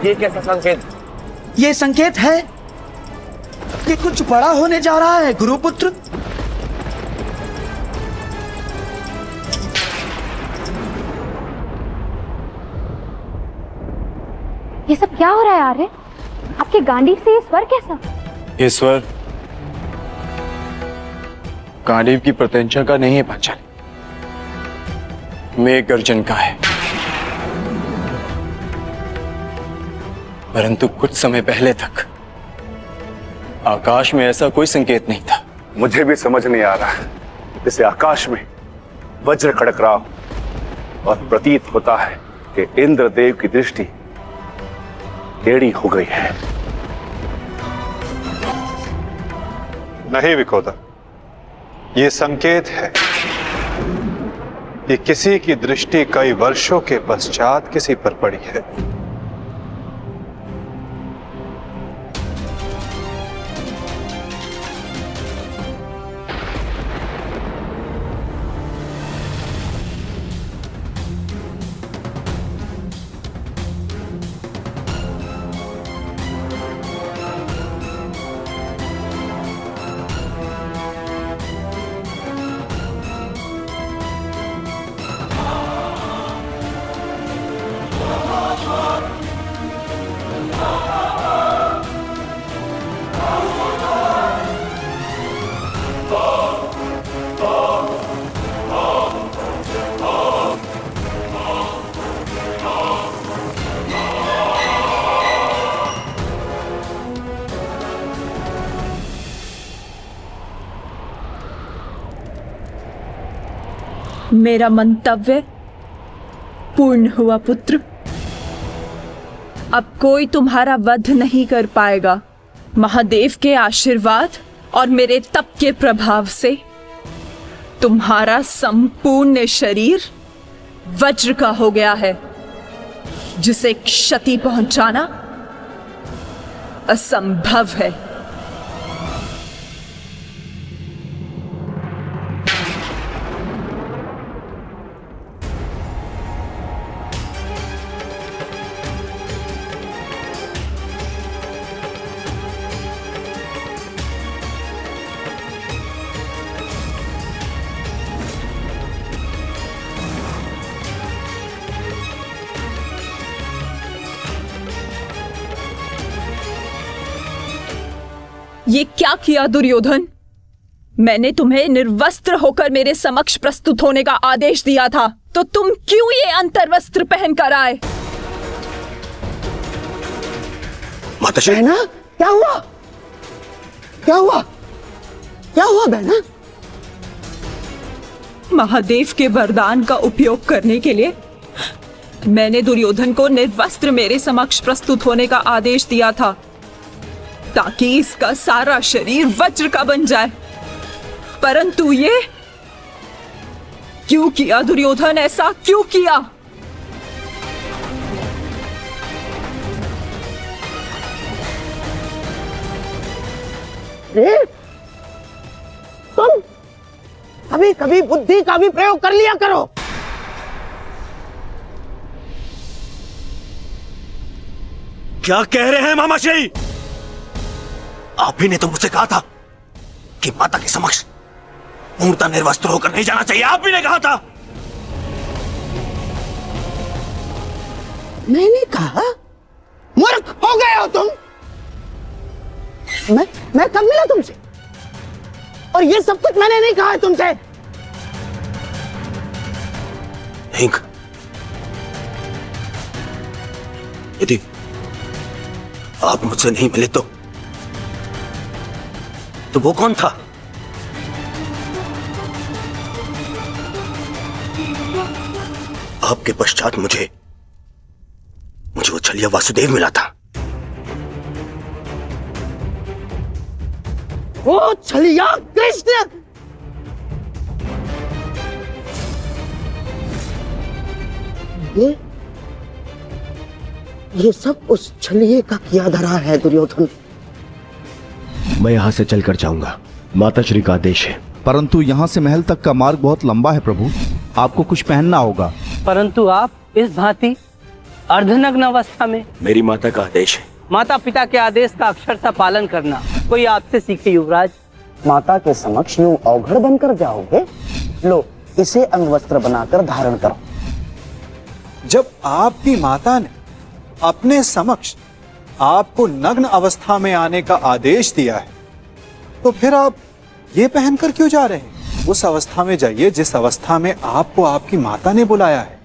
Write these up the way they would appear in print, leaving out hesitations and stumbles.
ये कैसा संकेत? ये संकेत है कि कुछ बड़ा होने जा रहा है गुरुपुत्र। ये सब क्या हो रहा है आर्य? आपके गांडीव से ये स्वर कैसा? ये स्वर गांडीव की प्रत्यंचा का नहीं है पांचाली, मेघ गर्जन का है। परंतु कुछ समय पहले तक आकाश में ऐसा कोई संकेत नहीं था। मुझे भी समझ नहीं आ रहा, जैसे आकाश में वज्र खड़क रहा हो और प्रतीत होता है कि इंद्रदेव की दृष्टि टेढ़ी हो गई है। नहीं विकोदर, ये संकेत है कि किसी की दृष्टि कई वर्षों के पश्चात किसी पर पड़ी है। मेरा मंतव्य पूर्ण हुआ पुत्र। अब कोई तुम्हारा वध नहीं कर पाएगा। महादेव के आशीर्वाद और मेरे तप के प्रभाव से तुम्हारा संपूर्ण शरीर वज्र का हो गया है, जिसे क्षति पहुंचाना असंभव है। ये क्या किया दुर्योधन? मैंने तुम्हें निर्वस्त्र होकर मेरे समक्ष प्रस्तुत होने का आदेश दिया था, तो तुम क्यों ये अंतर्वस्त्र पहन कर आए? माताश्री, बहना, क्या हुआ? क्या हुआ? क्या हुआ बहना? महादेव के वरदान का उपयोग करने के लिए मैंने दुर्योधन को निर्वस्त्र मेरे समक्ष प्रस्तुत होने का आदेश दिया था, ताकि इसका सारा शरीर वज्र का बन जाए। परंतु ये क्यों किया दुर्योधन? ऐसा क्यों किया? तुम कभी कभी बुद्धि का भी प्रयोग कर लिया करो। क्या कह रहे हैं मामाश्री? आप ही ने तो मुझसे कहा था कि माता के समक्ष पूर्णतः निर्वस्त्र होकर नहीं जाना चाहिए। आप ही ने कहा था। मैंने कहा? मूर्ख हो गए हो तुम। मैं कब मिला तुमसे? और ये सब कुछ मैंने नहीं कहा है तुमसे। हिंग, यदि आप मुझसे नहीं मिले तो वो कौन था? आपके पश्चात मुझे वो छलिया वासुदेव मिला था। वो छलिया कृष्ण। ये सब उस छलिए का किया धरा है दुर्योधन। मैं यहां से चलकर जाऊंगा, माताश्री का आदेश है। परंतु यहाँ से महल तक का मार्ग बहुत लंबा है प्रभु, आपको कुछ पहनना होगा। परंतु आप इस भांति अर्धनग्न अवस्था में? मेरी माता का आदेश है। माता पिता के आदेश का अक्षरशः पालन करना कोई आपसे सीखे युवराज। माता के समक्ष यूं अवघड़ बनकर जाओगे? लो, इसे अंगवस्त्र बनाकर धारण करो। जब आपकी माता ने अपने समक्ष आपको नग्न अवस्था में आने का आदेश दिया है, तो फिर आप ये पहनकर क्यों जा रहे हैं? उस अवस्था में जाइए जिस अवस्था में आपको आपकी माता ने बुलाया है।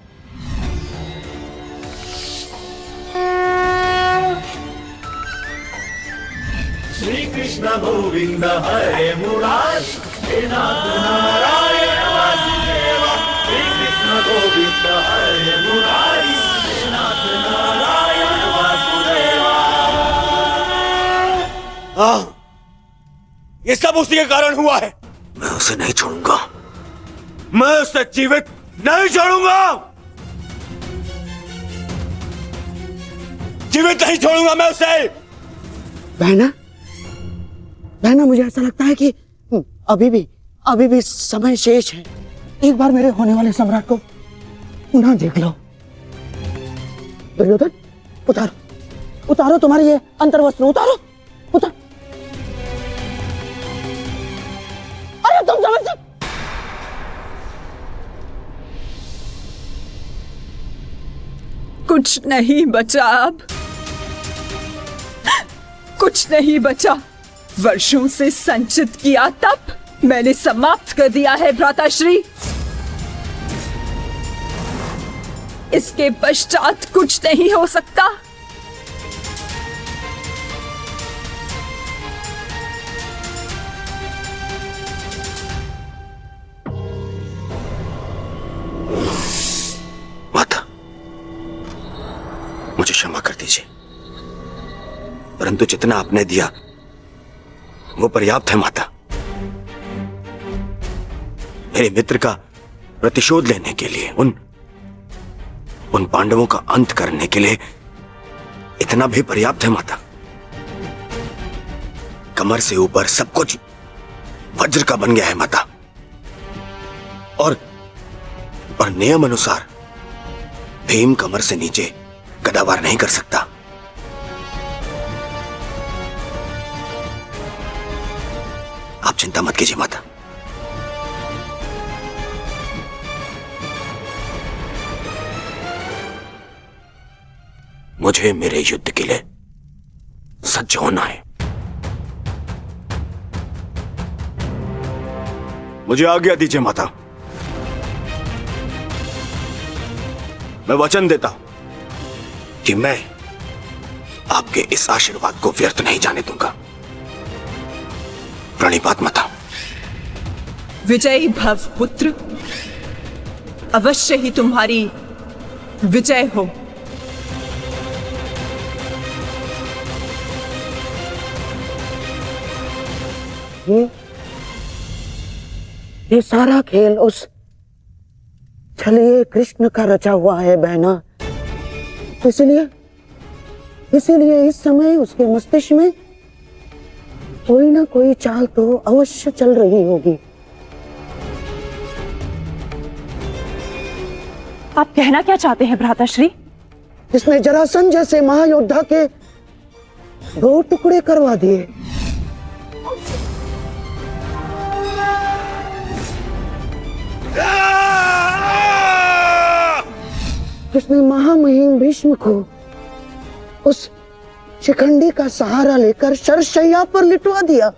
श्री कृष्ण गोविंद हरे मुरारी, हे नाथ नारायण वासुदेव। श्री कृष्ण गोविंद हरे मुरारी, हे नाथ नारायण वासुदेव। ये सब उसी के कारण हुआ है। मैं उसे नहीं छोड़ूंगा, मैं उसे जीवित नहीं छोड़ूंगा, जीवित नहीं छोड़ूंगा मैं उसे। बहना, बहना, मुझे ऐसा लगता है कि अभी भी समय शेष है। एक बार मेरे होने वाले सम्राट को पुनः देख लो। दुर्योधन, उतारो तुम्हारी ये अंतर्वस्त्र, उतारो। अरे तुम समझ कुछ नहीं बचा, अब कुछ नहीं बचा। वर्षों से संचित किया तप मैंने समाप्त कर दिया है भ्राताश्री। इसके पश्चात कुछ नहीं हो सकता। माता, मुझे क्षमा कर दीजिए, परंतु जितना आपने दिया वो पर्याप्त है। माता, मेरे मित्र का प्रतिशोध लेने के लिए, उन पांडवों का अंत करने के लिए इतना भी पर्याप्त है। माता, कमर से ऊपर सब कुछ वज्र का बन गया है माता, और नियम अनुसार भीम कमर से नीचे गदावार नहीं कर सकता। आप चिंता मत कीजिए माता। मुझे मेरे युद्ध के लिए सज्ज होना है। मुझे आज्ञा दीजिए माता। मैं वचन देता हूं कि मैं आपके इस आशीर्वाद को व्यर्थ नहीं जाने दूंगा। प्रणिपात माता। विजयी भव पुत्र, अवश्य ही तुम्हारी विजय हो। ये सारा खेल उस छलिए कृष्ण का रचा हुआ है बहना। इसीलिए इस समय उसके मस्तिष्क में कोई ना कोई चाल तो अवश्य चल रही होगी। आप कहना क्या चाहते हैं भ्राताश्री? इसने जरासंध जैसे महायोद्धा के 2 टुकड़े करवा दिए। जिसने महामहिम भीष्म को उस शिखंडी का सहारा लेकर शरशैया पर लिटवा दिया।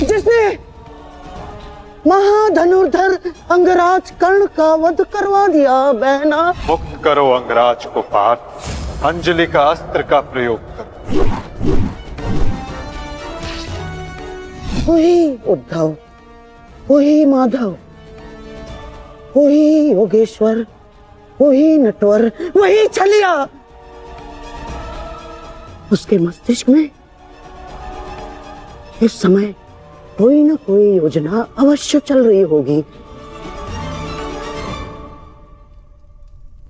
जिसने महाधनुर्धर अंगराज कर्ण का वध करवा दिया। बहना, मुक्त करो अंगराज को पार्थ, अंजलि का अस्त्र का प्रयोग करो। वही उद्धव, वही माधव, वही योगेश्वर, वही नटवर, वही छलिया। उसके मस्तिष्क में इस समय कोई ना कोई योजना अवश्य चल रही होगी।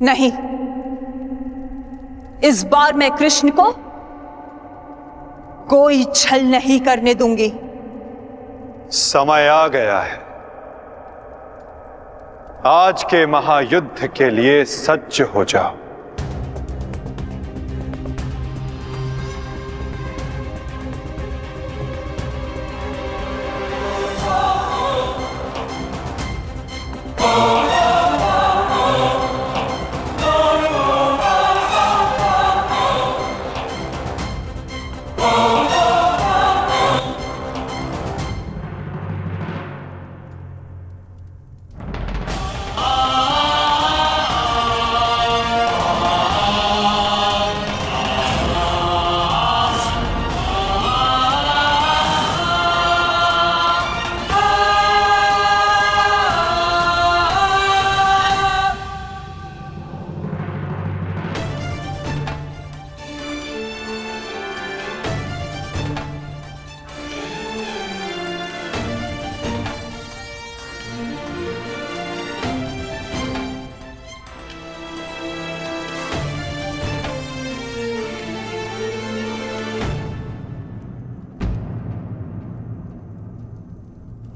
नहीं, इस बार मैं कृष्ण को कोई छल नहीं करने दूंगी। समय आ गया है। आज के महायुद्ध के लिए सज्ज हो जाओ।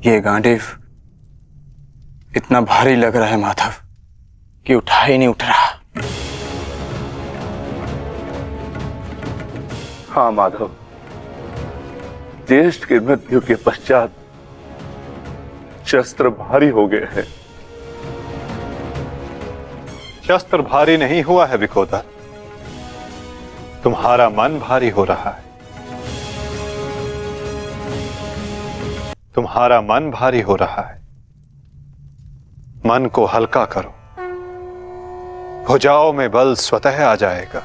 ये गांडीव इतना भारी लग रहा है माधव कि उठा ही नहीं उठ रहा। हाँ माधव, ज्येष्ठ की मृत्यु के पश्चात शस्त्र भारी हो गए हैं। शस्त्र भारी नहीं हुआ है विकोदर, तुम्हारा मन भारी हो रहा है। तुम्हारा मन भारी हो रहा है। मन को हल्का करो, भुजाओं में बल स्वतः आ जाएगा।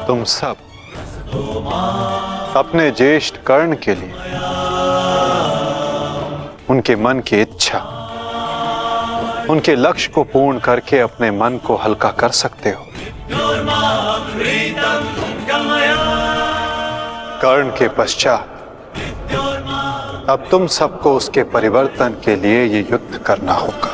तुम सब अपने ज्येष्ठ कर्ण के लिए उनके मन की इच्छा, उनके लक्ष्य को पूर्ण करके अपने मन को हल्का कर सकते हो। कर्ण के पश्चात अब तुम सबको उसके परिवर्तन के लिए ये युद्ध करना होगा।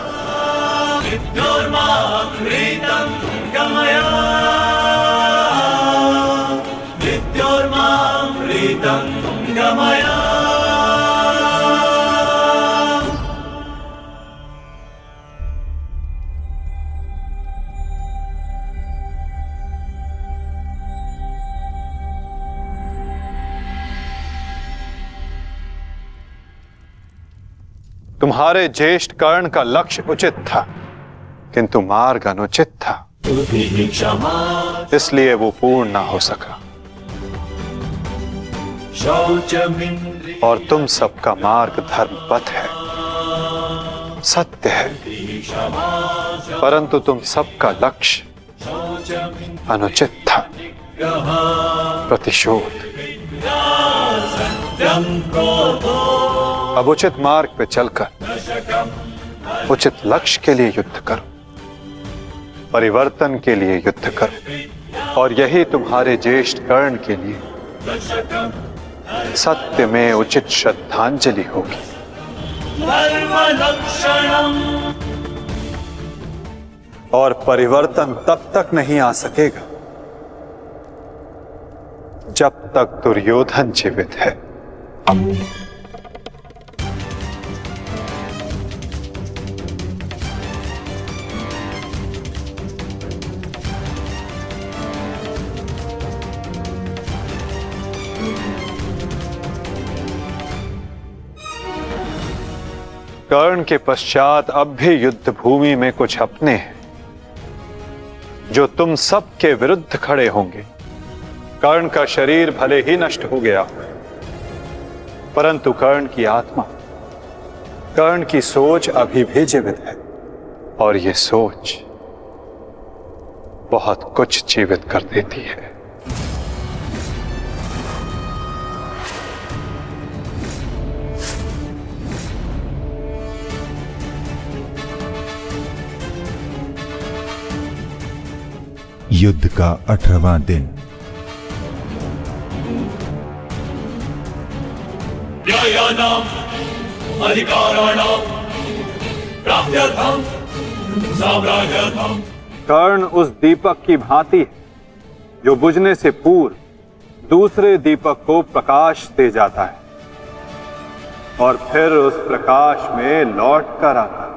तुम्हारे ज्येष्ठ कर्ण का लक्ष्य उचित था, किंतु मार्ग अनुचित था, इसलिए वो पूर्ण ना हो सका। और तुम सबका मार्ग धर्मपथ है, सत्य है, परंतु तुम सबका लक्ष्य अनुचित था, प्रतिशोध। अब उचित मार्ग पे चलकर उचित लक्ष्य के लिए युद्ध करो, परिवर्तन के लिए युद्ध करो, और यही तुम्हारे ज्येष्ठ कर्ण के लिए सत्य में उचित श्रद्धांजलि होगी। और परिवर्तन तब तक नहीं आ सकेगा जब तक दुर्योधन जीवित है। कर्ण के पश्चात अब भी युद्ध भूमि में कुछ अपने हैं जो तुम सब के विरुद्ध खड़े होंगे। कर्ण का शरीर भले ही नष्ट हो गया, परंतु कर्ण की आत्मा, कर्ण की सोच अभी भी जीवित है, और ये सोच बहुत कुछ जीवित कर देती है। युद्ध का 18वां दिन। न्यायानाम् अधिकाराणाम् प्राप्त्यर्थम् साम्राज्यर्थम्। कर्ण उस दीपक की भांति है जो बुझने से पूर्व दूसरे दीपक को प्रकाश दे जाता है और फिर उस प्रकाश में लौट कर आता है।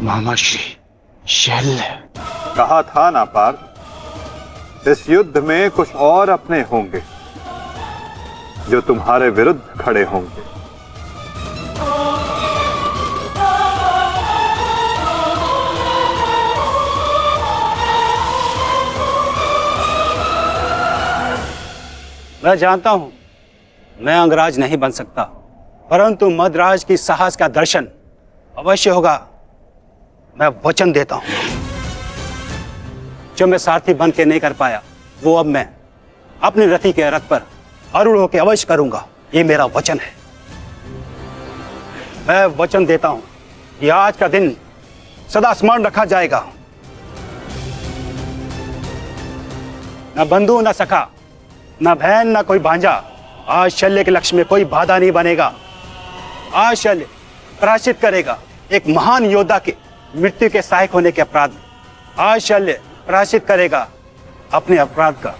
मामा श्री शैल्य। कहा था ना पार्थ, इस युद्ध में कुछ और अपने होंगे जो तुम्हारे विरुद्ध खड़े होंगे। मैं जानता हूं मैं अंगराज नहीं बन सकता, परंतु मद्राज की साहस का दर्शन अवश्य होगा। मैं वचन देता हूं, जो मैं सारथी बन के नहीं कर पाया वो अब मैं अपनी रथी के रथ पर आरूढ़ होकर अवश्य करूंगा। ये मेरा वचन है। मैं वचन देता हूं कि आज का दिन सदा स्मरण रखा जाएगा। न बंधु न सखा, न बहन न कोई भांजा, आज शल्य के लक्ष्य में कोई बाधा नहीं बनेगा। आज शल्य प्रायश्चित करेगा एक महान योद्धा के मृत्यु के सहायक होने के अपराध में। आज शल्य प्रायश्चित करेगा अपने अपराध का।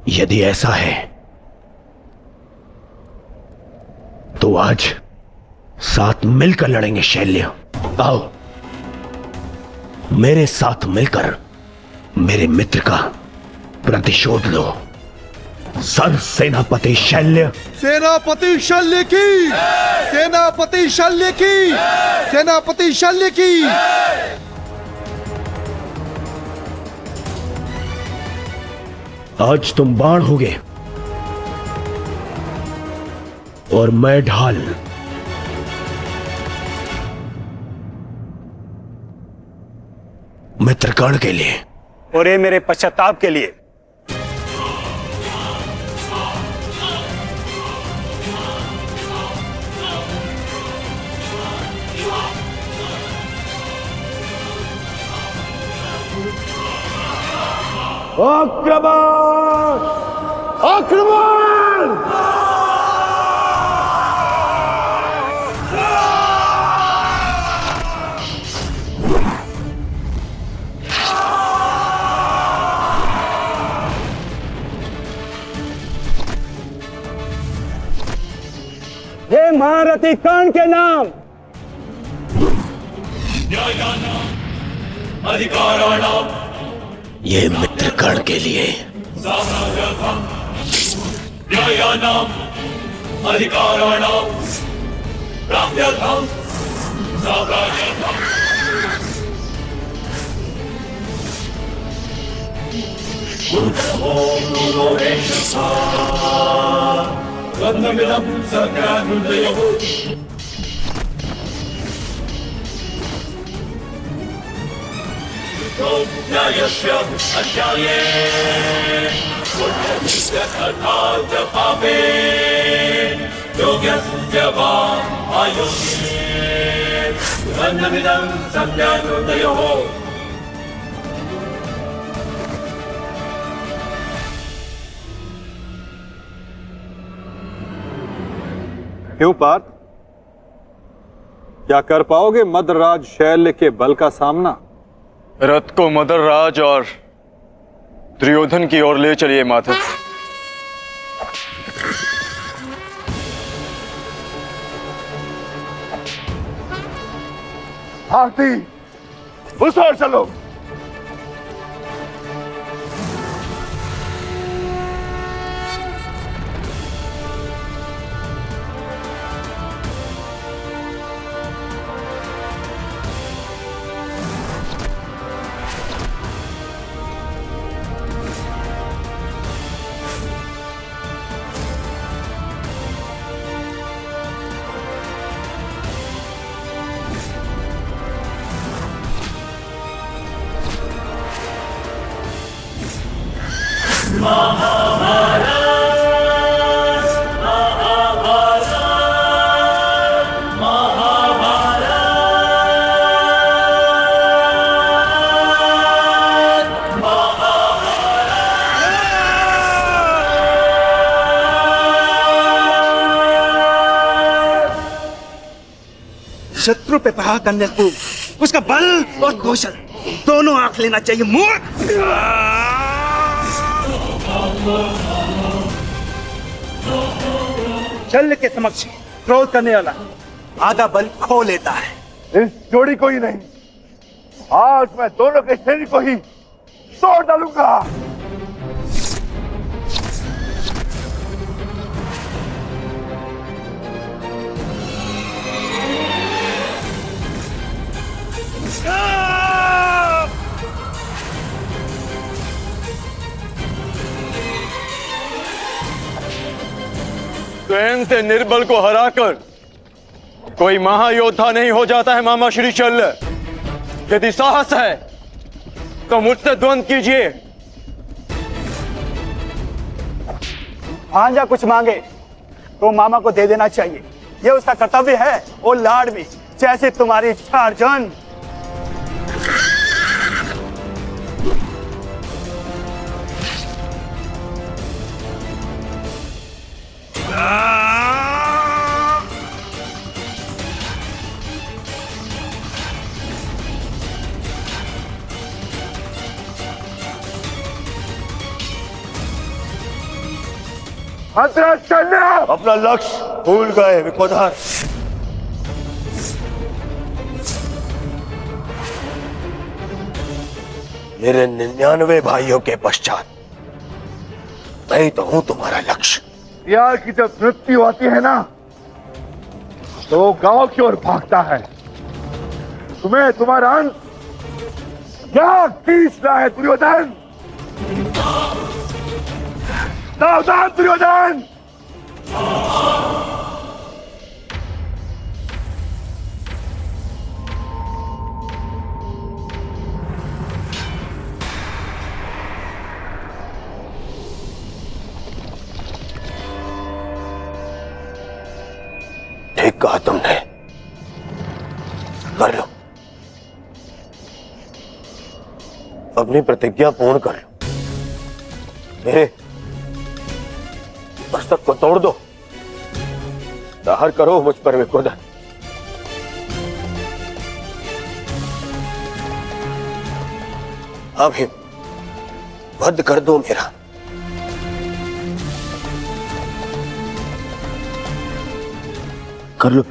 यदि ऐसा है तो आज साथ मिलकर लड़ेंगे शैल्य। आओ मेरे साथ मिलकर मेरे मित्र का प्रतिशोध लो। सर सेनापति शैल्य। सेनापति शल्य की, सेनापति शल्य की, सेनापति शल्य की। आज तुम बाण होगे और मैं ढाल। मित्र कर्ण के लिए और ये मेरे पश्चाताप के लिए। आक्रमण! आक्रमण! हे महारथी कर्ण के नाम, न्यायानाम् अधिकाराणाम् ये मित्र कर्ण के लिए। साम्राज्यर्थम् न्यायानाम् अधिकाराणाम् प्राप्त्यर्थम् साम्राज्यर्थम्। गन्धमिदं सत्यानुदयः न्यायस्य अन्याये पुण्यस्य तथाच पापे योग्यस्य वा अयोग्ये गन्धमिदं सत्यानुदयः। क्यों पार्थ, क्या कर पाओगे मदरराज शैल्य के बल का सामना? रथ को मदरराज और दुर्योधन की ओर ले चलिए माधव। हाथी उस ओर चलो। शत्रु पे प्रहार करने को उसका बल और कौशल दोनों आंख लेना चाहिए। मूर्ख! शल्य के समक्ष क्रोध करने वाला आधा बल खो लेता है। इस जोड़ी को ही नहीं, आज मैं दोनों के शरीर को ही तोड़ डालूंगा। स्वयं से निर्बल को हराकर कोई महायोद्धा नहीं हो जाता है मामा श्री शल्य। यदि साहस है तो मुझसे द्वंद्व कीजिए। भांजा कुछ मांगे तो मामा को दे देना चाहिए, ये उसका कर्तव्य है। और लाड भी जैसे तुम्हारी इच्छा अर्जुन। अपना लक्ष्य भूल गए विकोधर। मेरे 99 भाइयों के पश्चात मैं तो हूं तुम्हारा लक्ष्य। यार की जब मृत्यु आती है ना तो गांव की ओर भागता है। तुम्हें तुम्हारा अंत क्या खींचना है दुर्योधन? सावधान दुर्योधन! ठीक कहा तुमने, कर लो अपनी प्रतिज्ञा पूर्ण कर लो। मेरे मस्तक को तोड़ दो, दाहर करो मुझ पर विकोधर। अब ही वध कर दो मेरा। कर लो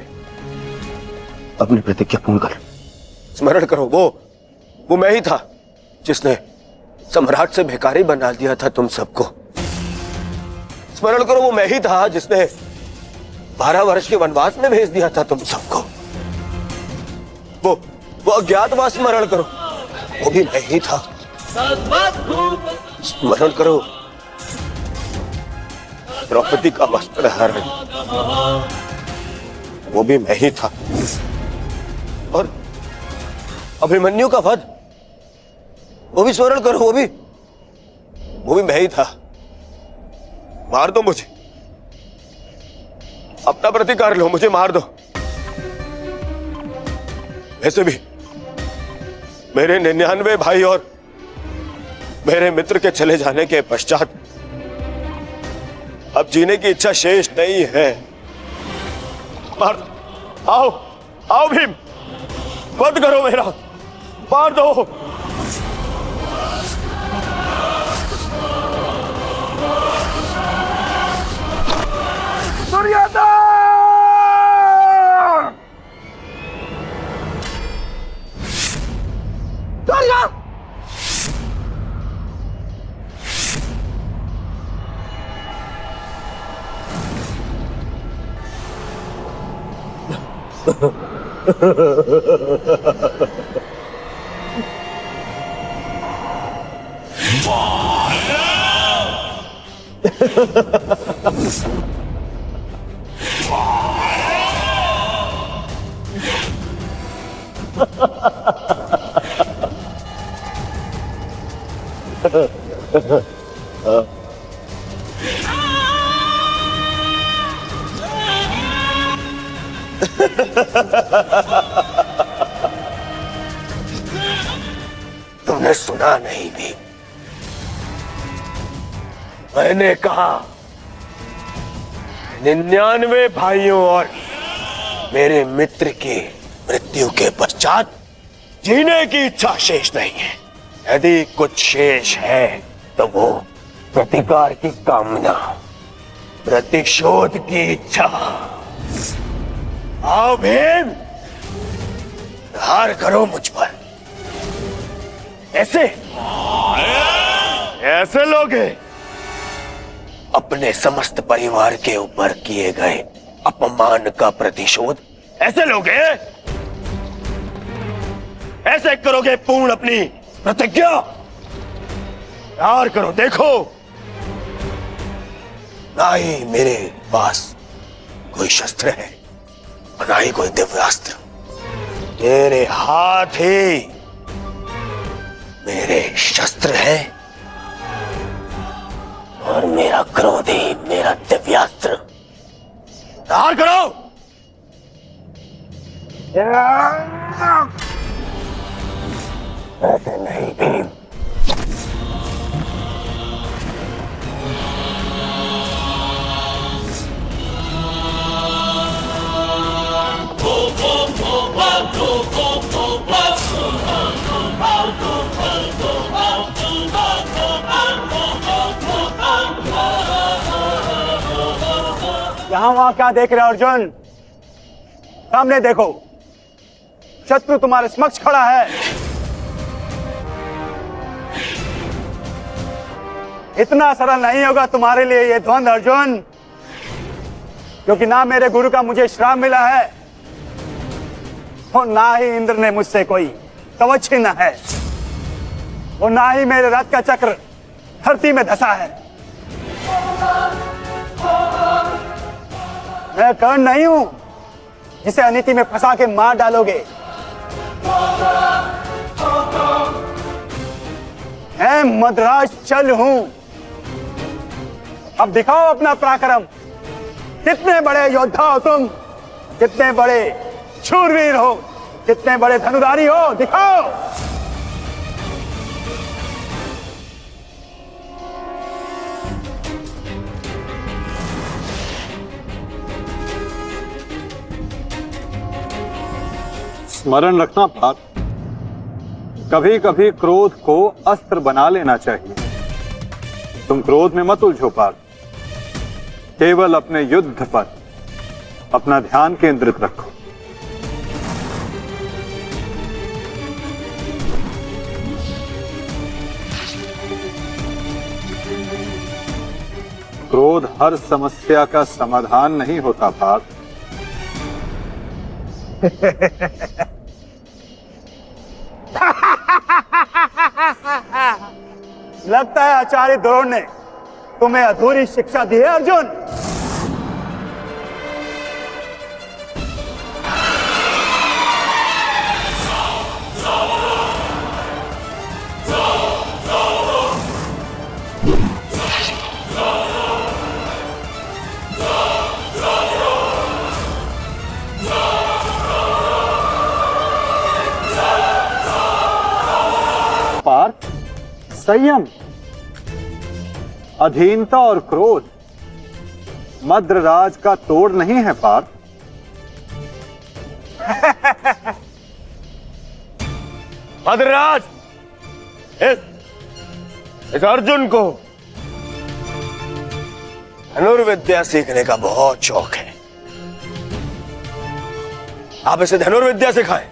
अपनी प्रतिज्ञा पूर्ण कर लो। स्मरण करो वो मैं ही था जिसने सम्राट से भिखारी बना दिया था तुम सबको। स्मरण करो वो मैं ही था जिसने 12 वर्ष के वनवास में भेज दिया था तुम सबको। वो अज्ञातवास स्मरण करो, वो भी मैं ही था। स्मरण करो द्रौपदी का वस्त्र हरण, वो भी मैं ही था। और अभिमन्यु का वध, वो भी स्मरण करो, वो भी मैं ही था। मार दो मुझे, अपना प्रतिकार लो, मुझे मार दो। वैसे भी मेरे 99 भाई और मेरे मित्र के चले जाने के पश्चात अब जीने की इच्छा शेष नहीं है। मार दो, आओ भीम, वध करो मेरा, मार दो। दुर्योधन! दुर्योधन! तुमने सुना नहीं भी, मैंने कहा 99 भाइयों और मेरे मित्र की मृत्यु के पश्चात जीने की इच्छा शेष नहीं है। यदि कुछ शेष है तो वो प्रतिकार की कामना, प्रतिशोध की इच्छा। आओ भीम, प्रहार करो मुझ पर। ऐसे ऐसे लोग हैं अपने समस्त परिवार के ऊपर किए गए अपमान का प्रतिशोध। ऐसे लोग हैं, ऐसे करोगे पूर्ण अपनी प्रतिज्ञा। प्यार करो, देखो ना ही मेरे पास कोई शस्त्र है और ना ही कोई दिव्यास्त्र। तेरे हाथ ही मेरे शस्त्र है और मेरा क्रोध ही मेरा दिव्यास्त्र। प्यार करो। ऐसे नहीं भीम, यहाँ वहां क्या देख रहे हो अर्जुन? सामने देखो, शत्रु तुम्हारे समक्ष खड़ा है। इतना सरल नहीं होगा तुम्हारे लिए ये द्वंद अर्जुन, क्योंकि ना मेरे गुरु का मुझे श्राप मिला है और ना ही इंद्र ने मुझसे कोई कवच छीना है और ना ही मेरे रथ का चक्र धरती में धसा है। मैं कर्ण नहीं हूं जिसे अनीति में फंसा के मार डालोगे। मैं मद्राज चल हूं। अब दिखाओ अपना पराक्रम। कितने बड़े योद्धा हो तुम, कितने बड़े शूरवीर हो, कितने बड़े धनुधारी हो, दिखाओ। स्मरण रखना पार्थ, कभी कभी क्रोध को अस्त्र बना लेना चाहिए। तुम क्रोध में मत उलझो पार्थ, केवल अपने युद्ध पर अपना ध्यान केंद्रित रखो। क्रोध हर समस्या का समाधान नहीं होता पार्थ। लगता है आचार्य द्रोण ने तुम्हें अधूरी शिक्षा दी है अर्जुन। पार्थ, संयम, अधीनता और क्रोध मद्रराज का तोड़ नहीं है पार्थ। भद्रराज, इस अर्जुन को धनुर्विद्या सीखने का बहुत शौक है। आप इसे धनुर्विद्या सिखाएं।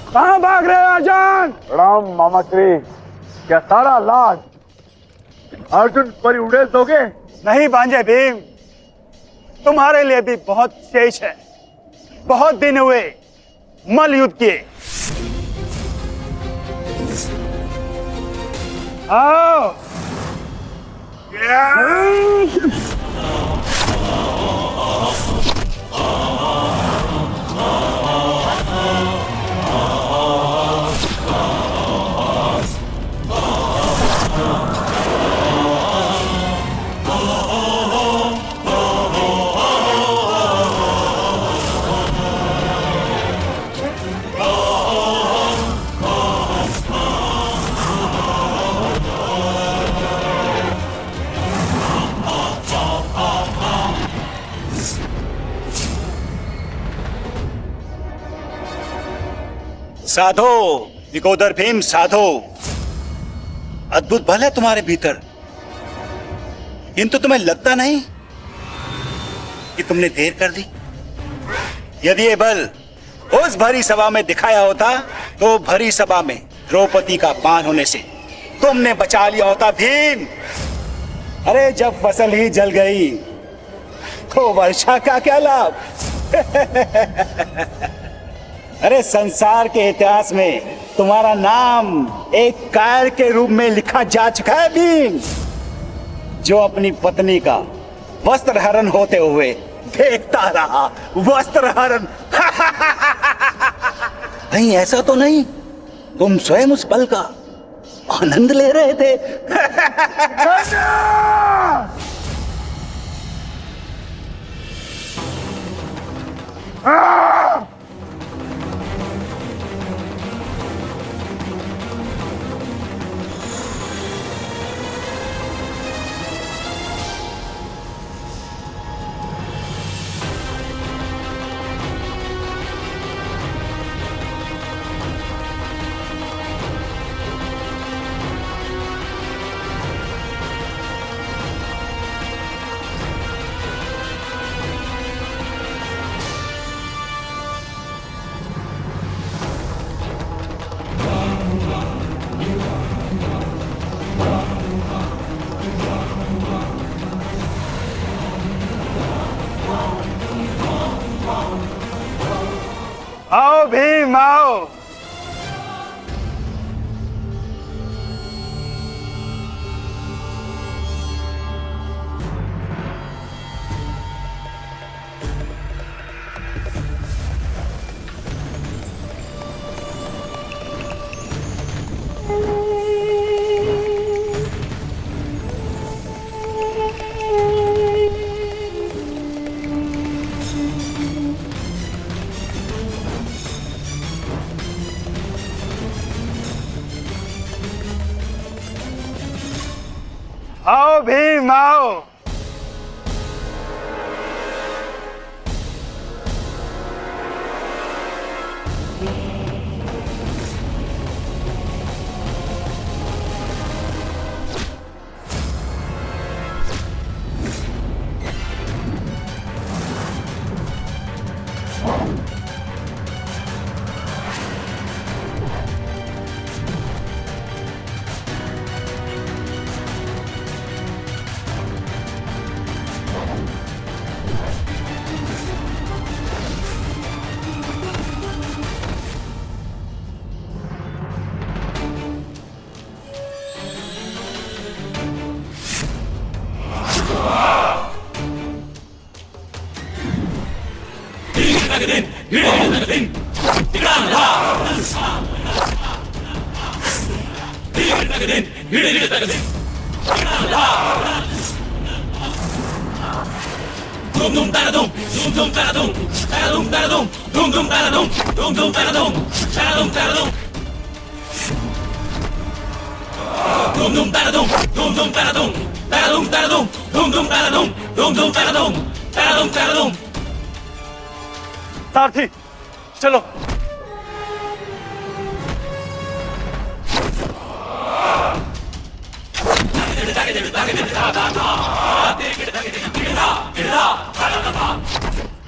कहां भाग रहे हो अर्जुन? राम मामा श्री, क्या सारा लाज अर्जुन पर उड़ेल दोगे? नहीं भांजे भीम, तुम्हारे लिए भी बहुत शेष है। बहुत दिन हुए मल युद्ध किए। आओ। साधो विकोदर भीम, साधो। अद्भुत बल है तुम्हारे भीतर, किंतु तुम्हें लगता नहीं कि तुमने देर कर दी। यदि ये बल उस भरी सभा में दिखाया होता तो भरी सभा में द्रौपदी का अपमान होने से तुमने बचा लिया होता भीम। अरे जब फसल ही जल गई तो वर्षा का क्या लाभ? अरे संसार के इतिहास में तुम्हारा नाम एक कायर के रूप में लिखा जा चुका है भीम, जो अपनी पत्नी का वस्त्र हरण होते हुए देखता रहा। वस्त्र हरण। नहीं, ऐसा तो नहीं, तुम स्वयं उस पल का आनंद ले रहे थे। आओ भीम आओ। सारथी चलो।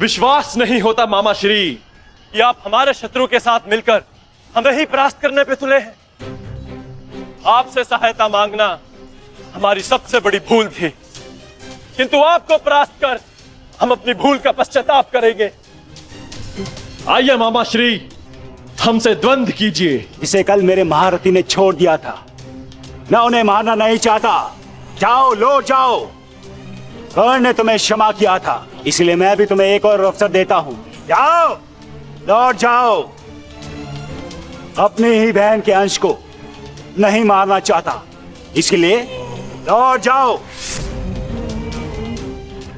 विश्वास नहीं होता मामा श्री कि आप हमारे शत्रु के साथ मिलकर हमें ही परास्त करने पे तुले हैं। आपसे सहायता मांगना हमारी सबसे बड़ी भूल थी, किंतु आपको परास्त कर हम अपनी भूल का पश्चाताप करेंगे। आइए मामा श्री, हमसे द्वंद्व कीजिए। इसे कल मेरे महारथी ने छोड़ दिया था, मैं उन्हें मारना नहीं चाहता। जाओ लौट जाओ। कर्ण ने तुम्हें क्षमा किया था, इसलिए मैं भी तुम्हें एक और अवसर देता हूं। जाओ लौट जाओ। अपनी ही बहन के अंश को नहीं मारना चाहता, इसलिए लौट जाओ।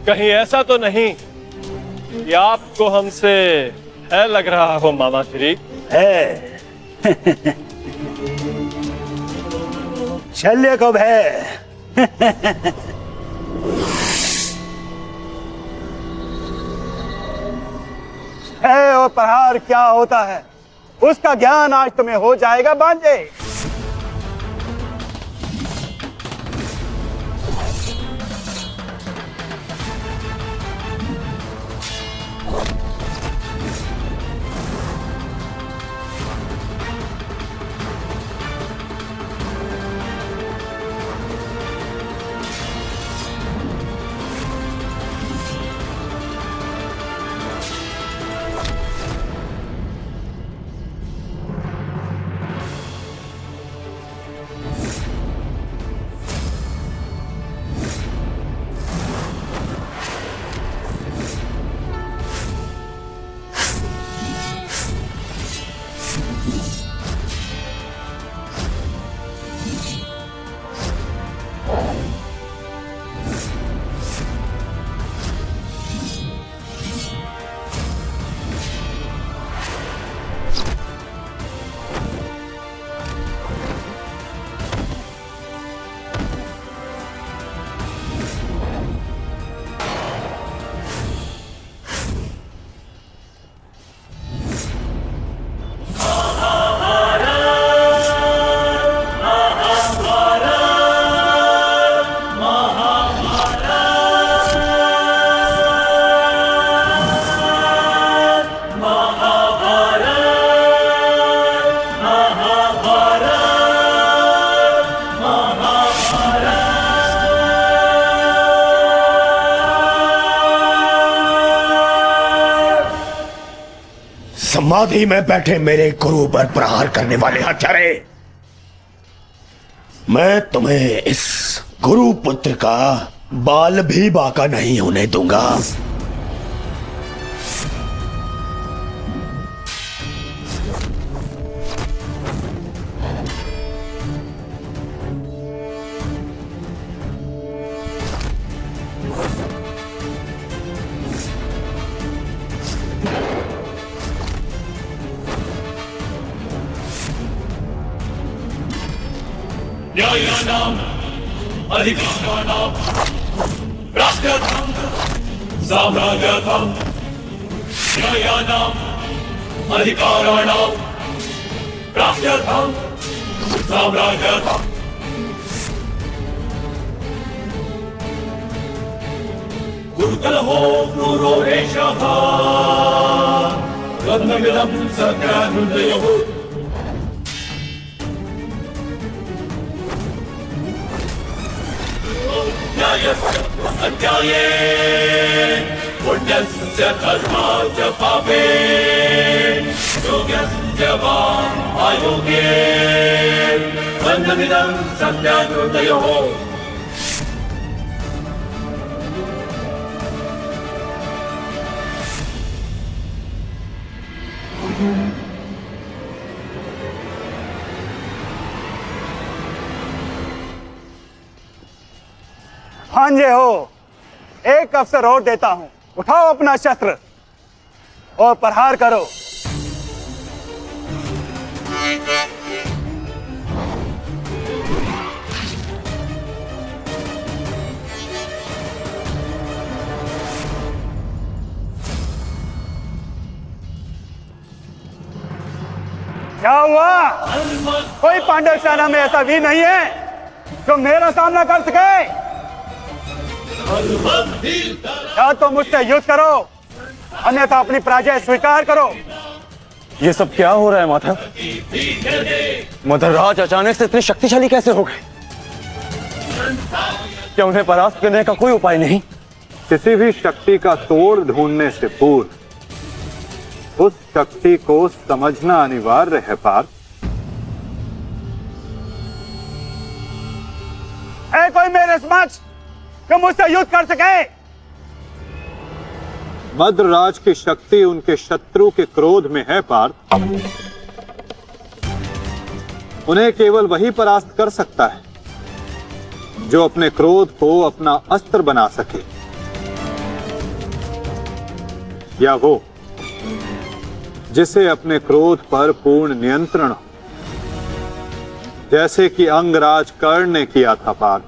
कहीं ऐसा तो नहीं कि आपको हमसे है लग रहा हो मामा श्री? है शल्य को है। है और प्रहार क्या होता है उसका ज्ञान आज तुम्हें हो जाएगा बांजे। समाधि में बैठे मेरे गुरु पर प्रहार करने वाले हत्यारे, मैं तुम्हें इस गुरु पुत्र का बाल भी बाका नहीं होने दूंगा। न्यायानां अधिकाराणां राष्ट्रधं साम्राज्यधं न्यायानाम् अधिकाराणां राष्ट्रधं साम्राज्यधं गुरुकलहो क्रूरो एषः रत्नमिदं सत्यानुदयोः न्यायस्य अन्याये पुण्यस्य धर्मास्य पापे योग्यस्य वा अयोग्ये बन्धमिदं सत्यानुदयोः भांजे हो, एक अवसर और देता हूं, उठाओ अपना शस्त्र और प्रहार करो। क्या हुआ? कोई पांडव सेना में ऐसा वीर नहीं है जो मेरा सामना कर सके? या तो मुझसे युद्ध करो, अन्यथा अपनी पराजय स्वीकार करो। ये सब क्या हो रहा है माता? मदरराज अचानक से इतने शक्तिशाली कैसे हो गए? क्या उन्हें परास्त करने का कोई उपाय नहीं? किसी भी शक्ति का तोड़ ढूंढने से पूर्व उस शक्ति को समझना अनिवार्य है पार्थ। है कोई मेरे समक्ष जो मुझसे युद्ध कर सके? मद्रराज की शक्ति उनके शत्रु के क्रोध में है पार्थ। उन्हें केवल वही परास्त कर सकता है जो अपने क्रोध को अपना अस्त्र बना सके, या वो जिसे अपने क्रोध पर पूर्ण नियंत्रण हो, जैसे कि अंगराज कर्ण ने किया था पार्थ।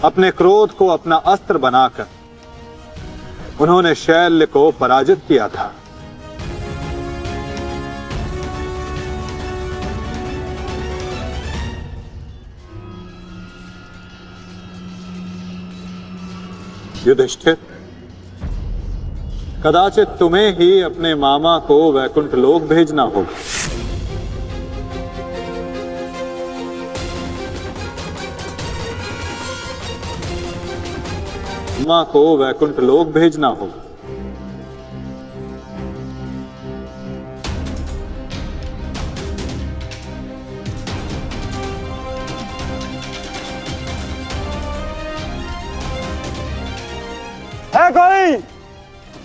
अपने क्रोध को अपना अस्त्र बनाकर उन्होंने शैल्य को पराजित किया था। युधिष्ठिर, कदाचित तुम्हें ही अपने मामा को वैकुंठ लोक भेजना होगा। मामा को वैकुंठ लोक भेजना होगा।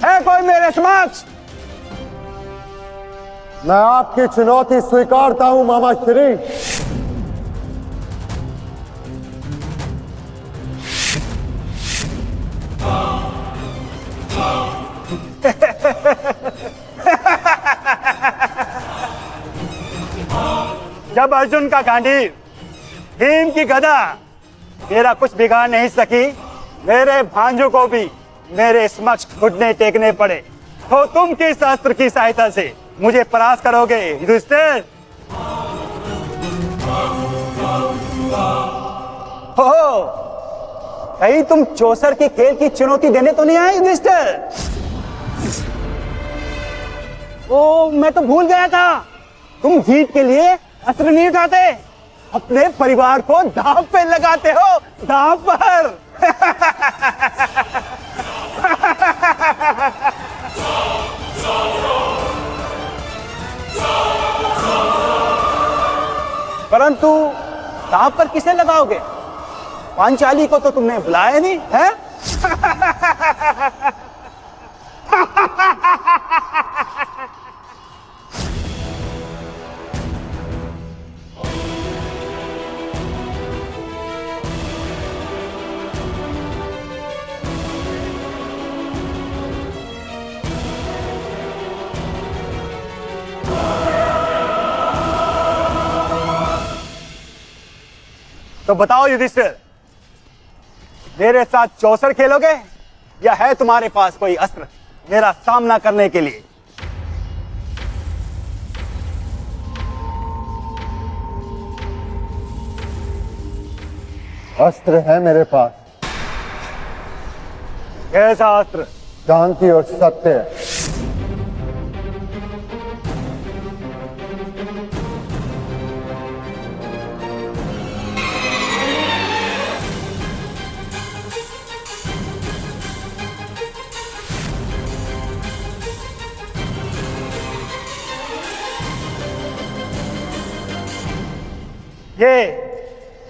है कोई मेरे समक्ष? मैं आपकी चुनौती स्वीकारता हूं मामा श्री। जब अर्जुन का गांडीव, भीम की गदा मेरा कुछ बिगाड़ नहीं सकी, मेरे भांजों को भी मेरे समक्ष घुटने टेकने पड़े, तो तुम किस अस्त्र की सहायता से मुझे परास्त करोगे युधिष्ठिर? हो, कहीं तुम चौसर के खेल की चुनौती देने तो नहीं आए युधिष्ठिर? ओ, मैं तो भूल गया था, तुम जीत के लिए अस्त्र नहीं उठाते, अपने परिवार को दांव पे लगाते हो, दांव पर। परंतु दांव पर किसे लगाओगे? पांचाली को तो तुमने बुलाया नहीं है? तो बताओ युधिष्ठिर, मेरे साथ चौसर खेलोगे या है तुम्हारे पास कोई अस्त्र मेरा सामना करने के लिए? अस्त्र है मेरे पास। कैसा अस्त्र? शांति और सत्य।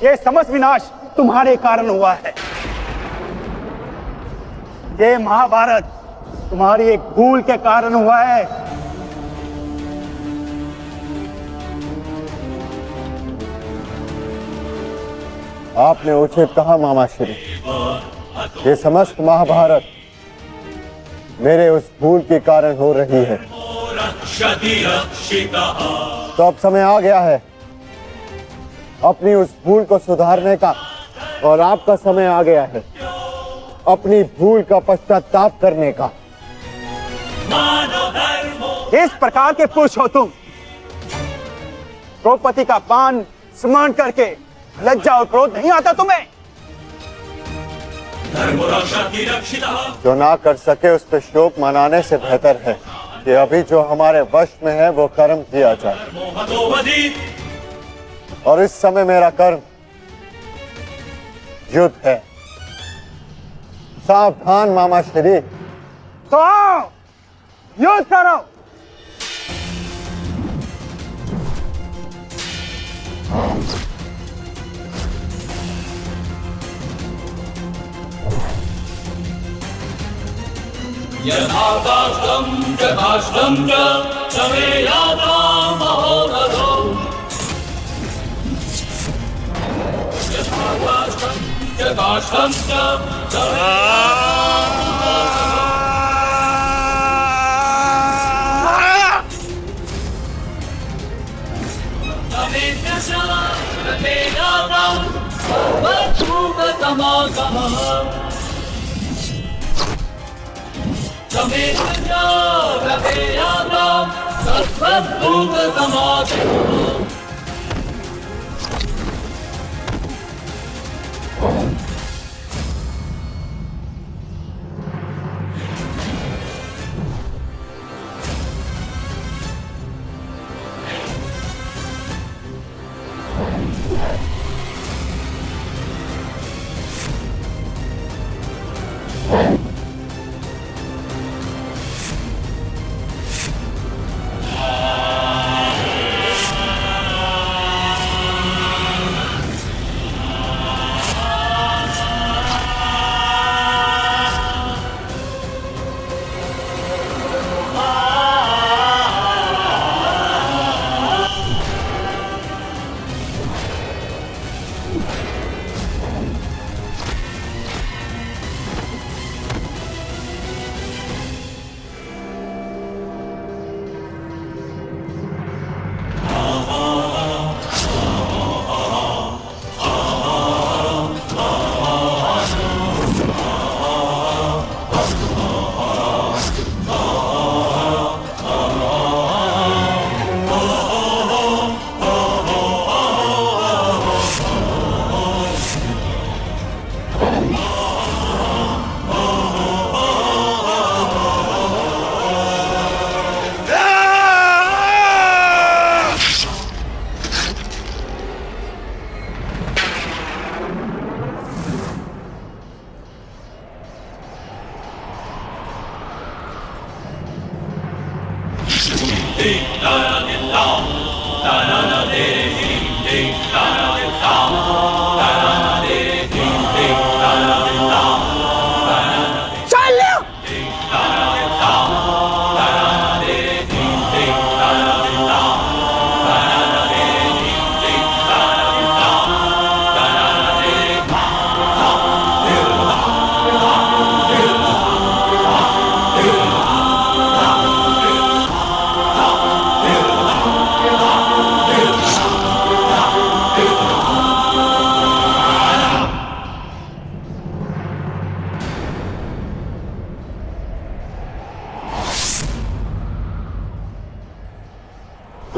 ये समस्त विनाश तुम्हारे कारण हुआ है। ये महाभारत तुम्हारी एक भूल के कारण हुआ है। आपने उचित कहा मामा श्री। ये समस्त महाभारत मेरे उस भूल के कारण हो रही है। तो अब समय आ गया है अपनी उस भूल को सुधारने का, और आपका समय आ गया है अपनी भूल का पश्चाताप करने का। इस प्रकार के पुरुष हो तुम। द्रौपदी का पान स्मरण करके लज्जा और क्रोध नहीं आता तुम्हें? जो ना कर सके उस पर शोक मनाने से बेहतर है कि अभी जो हमारे वश में है वो कर्म किया जाए। और इस समय मेरा कर्म युद्ध है। सावधान मामा श्री। तो आओ युद्ध करो। यथाकाष्ठं यथाष्टं च समेयातां महोरथो। यथाकाष्ठं यथाष्टं च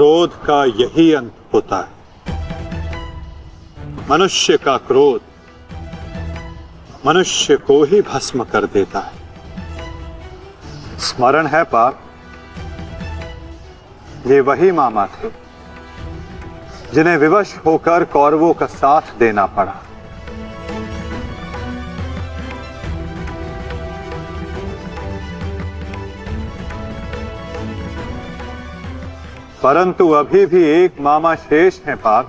क्रोध का यही अंत होता है। मनुष्य का क्रोध मनुष्य को ही भस्म कर देता है। स्मरण है पार्थ, ये वही मामा थे जिन्हें विवश होकर कौरवों का साथ देना पड़ा। परंतु अभी भी एक मामा शेष हैं पार्थ,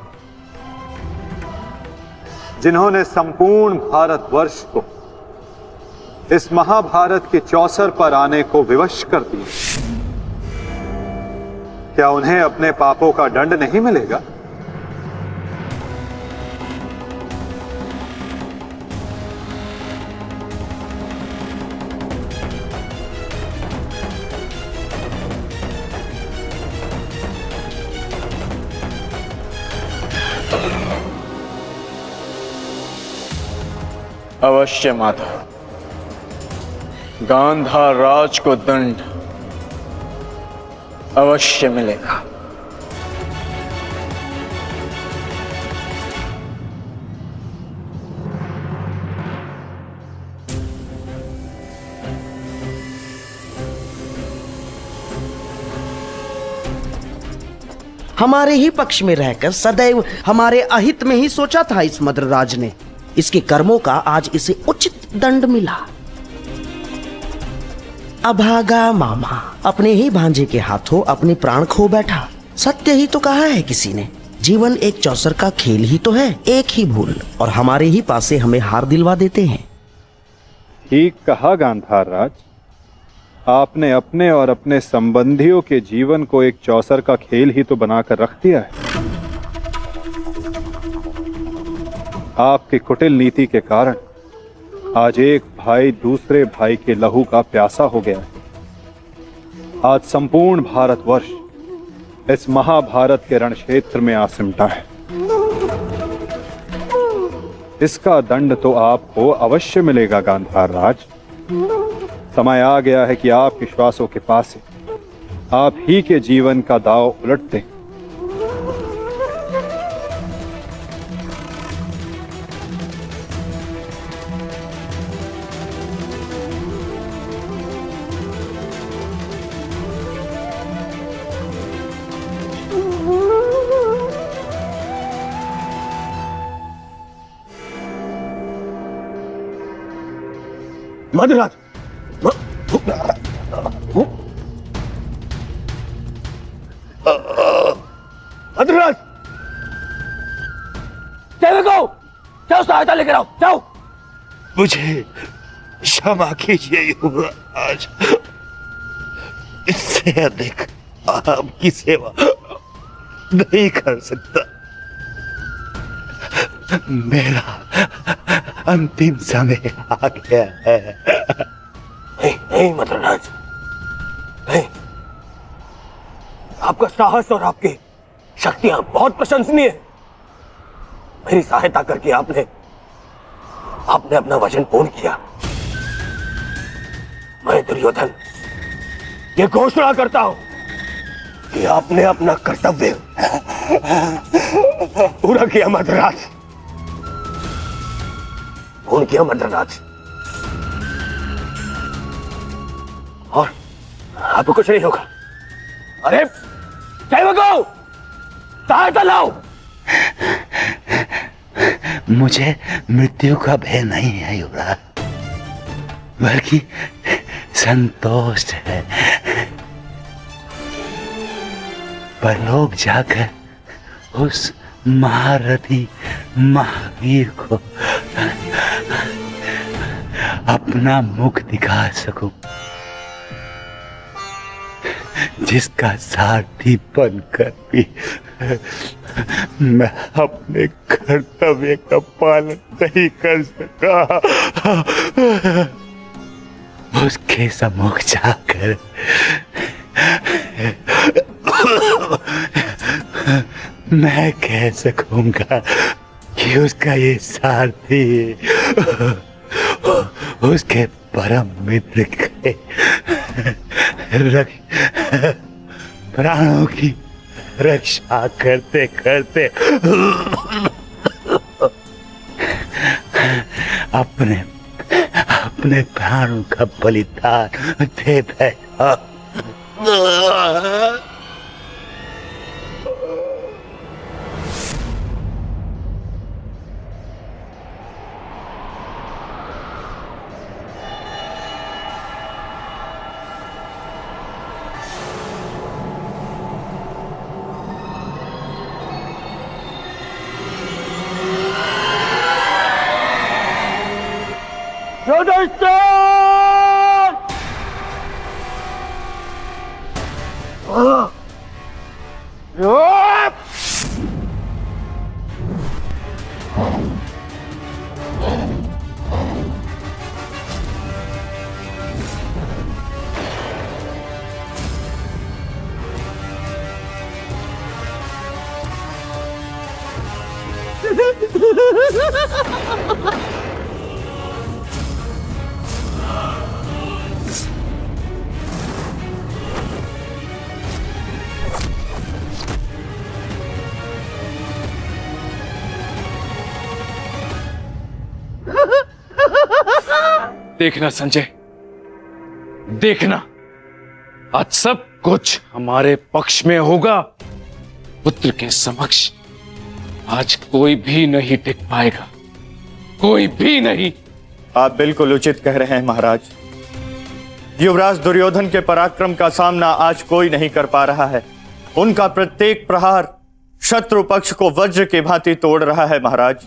जिन्होंने संपूर्ण भारतवर्ष को इस महाभारत के चौसर पर आने को विवश कर दिया। क्या उन्हें अपने पापों का दंड नहीं मिलेगा? अवश्य माता, गांधार राज को दंड अवश्य मिलेगा। हमारे ही पक्ष में रहकर सदैव हमारे अहित में ही सोचा था इस मद्रराज ने। इसके कर्मों का आज इसे उचित दंड मिला। अभागा मामा अपने ही भांजे के हाथों अपने प्राण खो बैठा। सत्य ही तो कहा है किसी ने, जीवन एक चौसर का खेल ही तो है, एक ही भूल और हमारे ही पासे हमें हार दिलवा देते हैं। ठीक कहा गांधार राज, आपने अपने और अपने संबंधियों के जीवन को एक चौसर का खेल ही तो बनाकर रख दिया है। आपकी कुटिल नीति के कारण आज एक भाई दूसरे भाई के लहू का प्यासा हो गया है। आज संपूर्ण भारतवर्ष इस महाभारत के रण क्षेत्र में आ सिमटा है। इसका दंड तो आपको अवश्य मिलेगा गांधार राज। समय आ गया है कि आपके श्वासों के पास से आप ही के जीवन का दांव उलट दें। मद्रराज, मद्रराज, जाओ सहायता लेकर आओ, जाओ। मुझे क्षमा कीजिए युवराज, इससे अधिक आपकी सेवा नहीं कर सकता। मेरा अंतिम समय आ गया है। नहीं मद्रराज, नहीं। आपका साहस और आपकी शक्तियां बहुत प्रशंसनीय है। मेरी सहायता करके आपने अपना वचन पूर्ण किया। मैं दुर्योधन ये घोषणा करता हूं कि आपने अपना कर्तव्य पूरा किया मद्रराज, पूर्ण किया मद्रराज। और आपको कुछ नहीं होगा। अरे सेवकों, सहायता लाओ। मुझे मृत्यु का भय नहीं है युवराज, बल्कि संतोष है। परलोक जाकर उस महारथी महावीर को अपना मुख दिखा सकूं, जिसका सारथी बनकर भी मैं अपने कर्तव्य का पालन नहीं कर सका। उसके सम्मुख जाकर मैं कह सकूंगा कि उसका ये सारथी उसके परम मित्र के प्राणों की रक्षा करते करते अपने अपने प्राणों का बलिदान दे बैठा। देखना संजय, देखना, आज सब कुछ हमारे पक्ष में होगा। पुत्र के समक्ष आज कोई भी नहीं टिक पाएगा, कोई भी नहीं। आप बिल्कुल उचित कह रहे हैं महाराज। युवराज दुर्योधन के पराक्रम का सामना आज कोई नहीं कर पा रहा है। उनका प्रत्येक प्रहार शत्रु पक्ष को वज्र की भांति तोड़ रहा है महाराज।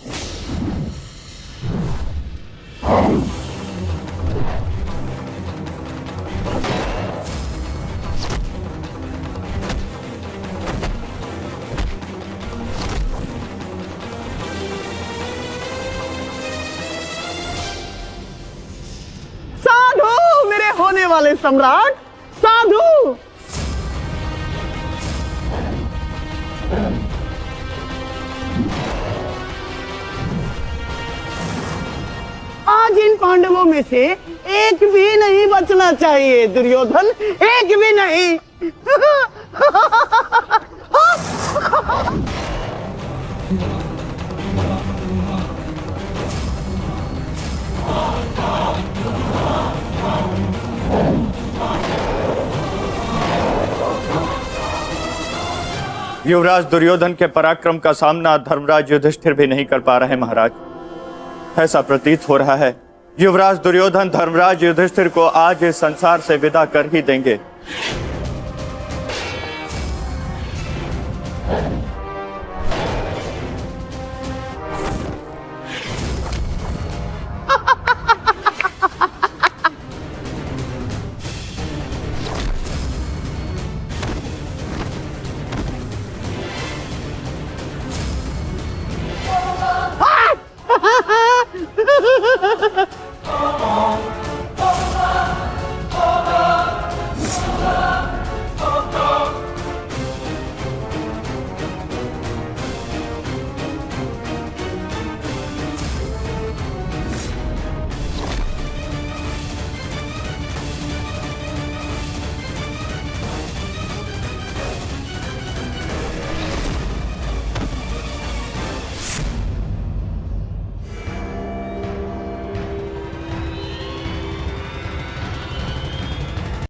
साधु, मेरे होने वाले सम्राट, साधु। आज इन पांडवों में से एक भी नहीं बचना चाहिए दुर्योधन, एक भी नहीं। युवराज दुर्योधन के पराक्रम का सामना धर्मराज युधिष्ठिर भी नहीं कर पा रहे महाराज। ऐसा प्रतीत हो रहा है युवराज दुर्योधन धर्मराज युधिष्ठिर को आज इस संसार से विदा कर ही देंगे।